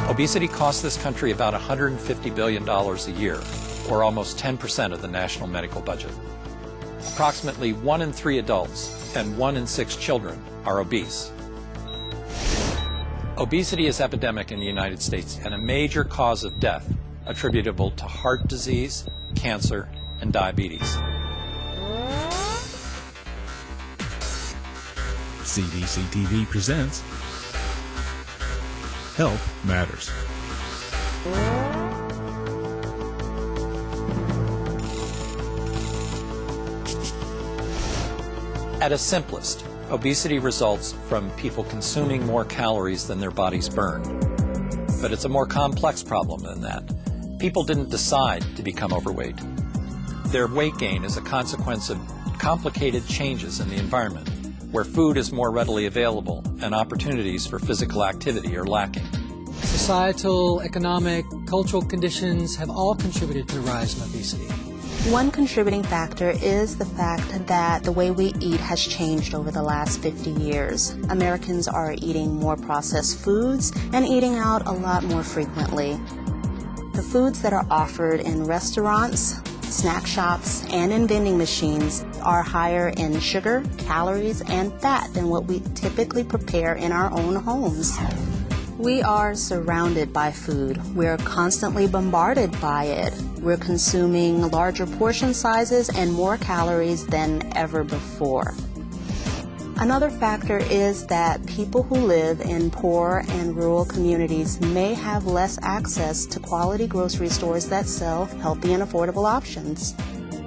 Obesity costs this country about $150 billion a year, or almost 10% of the national medical budget. Approximately 1 in 3 adults and 1 in 6 children are obese. Obesity is epidemic in the United States and a major cause of death attributable to heart disease, cancer, and diabetes. CDC TV presents Health Matters. At its simplest, obesity results from people consuming more calories than their bodies burn. But it's a more complex problem than that. People didn't decide to become overweight. Their weight gain is a consequence of complicated changes in the environment, where food is more readily available and opportunities for physical activity are lacking. Societal, economic, cultural conditions have all contributed to the rise in obesity. One contributing factor is the fact that the way we eat has changed over the last 50 years. Americans are eating more processed foods and eating out a lot more frequently. The foods that are offered in restaurants, snack shops, and in vending machines are higher in sugar, calories, and fat than what we typically prepare in our own homes. We are surrounded by food. We're constantly bombarded by it. We're consuming larger portion sizes and more calories than ever before. Another factor is that people who live in poor and rural communities may have less access to quality grocery stores that sell healthy and affordable options.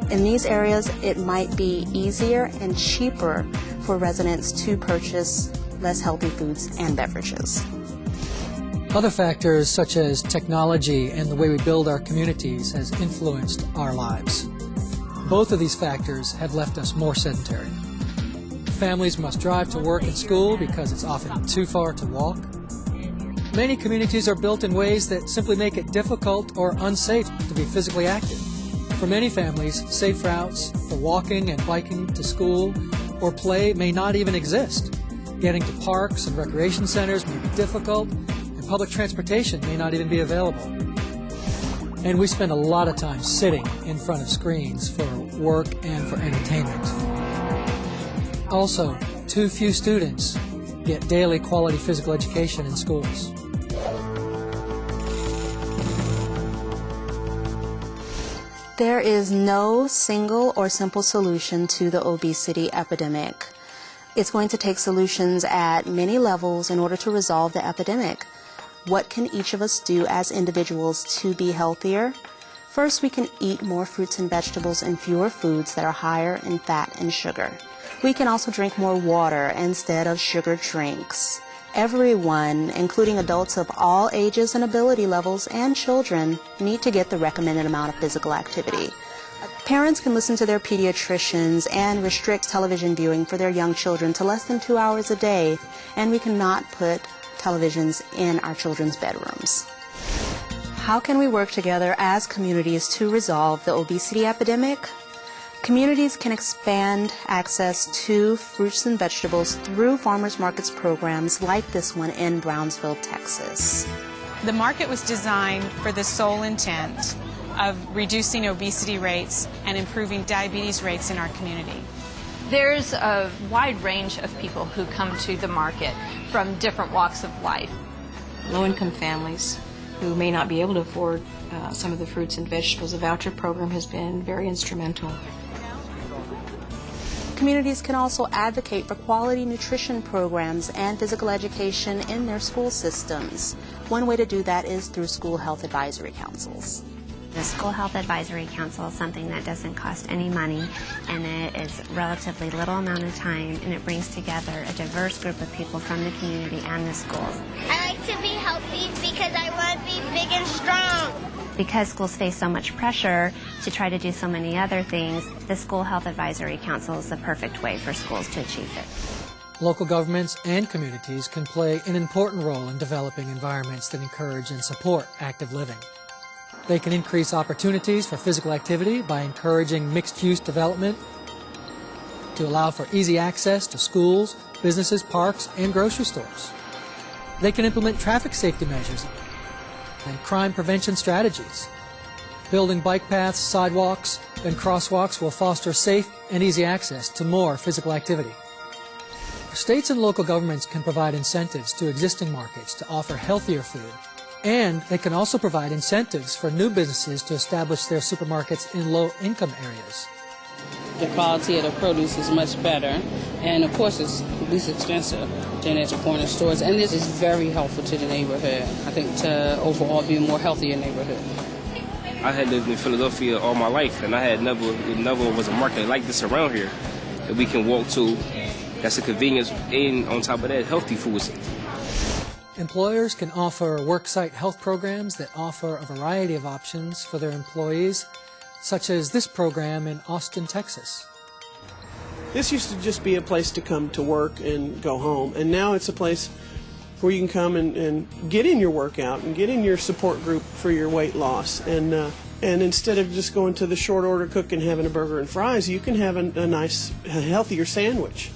In these areas, it might be easier and cheaper for residents to purchase less healthy foods and beverages. Other factors such as technology and the way we build our communities has influenced our lives. Both of these factors have left us more sedentary. Families must drive to work and school because it's often too far to walk. Many communities are built in ways that simply make it difficult or unsafe to be physically active. For many families, safe routes for walking and biking to school or play may not even exist. Getting to parks and recreation centers may be difficult, and public transportation may not even be available. And we spend a lot of time sitting in front of screens for work and for entertainment. Also, too few students get daily quality physical education in schools. There is no single or simple solution to the obesity epidemic. It's going to take solutions at many levels in order to resolve the epidemic. What can each of us do as individuals to be healthier? First, we can eat more fruits and vegetables and fewer foods that are higher in fat and sugar. We can also drink more water instead of sugar drinks. Everyone, including adults of all ages and ability levels and children, need to get the recommended amount of physical activity. Parents can listen to their pediatricians and restrict television viewing for their young children to less than 2 hours a day, and we cannot put televisions in our children's bedrooms. How can we work together as communities to resolve the obesity epidemic? Communities can expand access to fruits and vegetables through farmers markets programs like this one in Brownsville, Texas. The market was designed for the sole intent of reducing obesity rates and improving diabetes rates in our community. There's a wide range of people who come to the market from different walks of life. Low-income families who may not be able to afford some of the fruits and vegetables. The voucher program has been very instrumental. Communities can also advocate for quality nutrition programs and physical education in their school systems. One way to do that is through school health advisory councils. The School Health Advisory Council is something that doesn't cost any money, and it is relatively little amount of time, and it brings together a diverse group of people from the community and the schools. I like to be healthy because I want to be big and strong. Because schools face so much pressure to try to do so many other things, the School Health Advisory Council is the perfect way for schools to achieve it. Local governments and communities can play an important role in developing environments that encourage and support active living. They can increase opportunities for physical activity by encouraging mixed-use development to allow for easy access to schools, businesses, parks, and grocery stores. They can implement traffic safety measures and crime prevention strategies. Building bike paths, sidewalks, and crosswalks will foster safe and easy access to more physical activity. States and local governments can provide incentives to existing markets to offer healthier food, and they can also provide incentives for new businesses to establish their supermarkets in low-income areas. The quality of the produce is much better, and of course it's least expensive than at the corner stores, and this is very helpful to the neighborhood, I think, to overall be a more healthier neighborhood. I had lived in Philadelphia all my life, and I had never was a market like this around here that we can walk to. That's a convenience, and on top of that, healthy foods. Employers can offer worksite health programs that offer a variety of options for their employees, such as this program in Austin, Texas. This used to just be a place to come to work and go home, and now it's a place where you can come and get in your workout and get in your support group for your weight loss. And instead of just going to the short order cook and having a burger and fries, you can have a nice, healthier sandwich.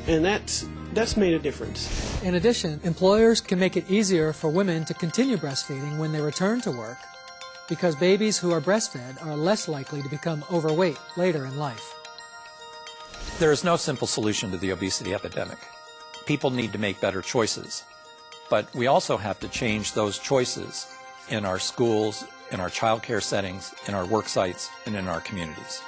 And that's made a difference. In addition, employers can make it easier for women to continue breastfeeding when they return to work, because babies who are breastfed are less likely to become overweight later in life. There is no simple solution to the obesity epidemic. People need to make better choices, but we also have to change those choices in our schools, in our child care settings, in our work sites, and in our communities.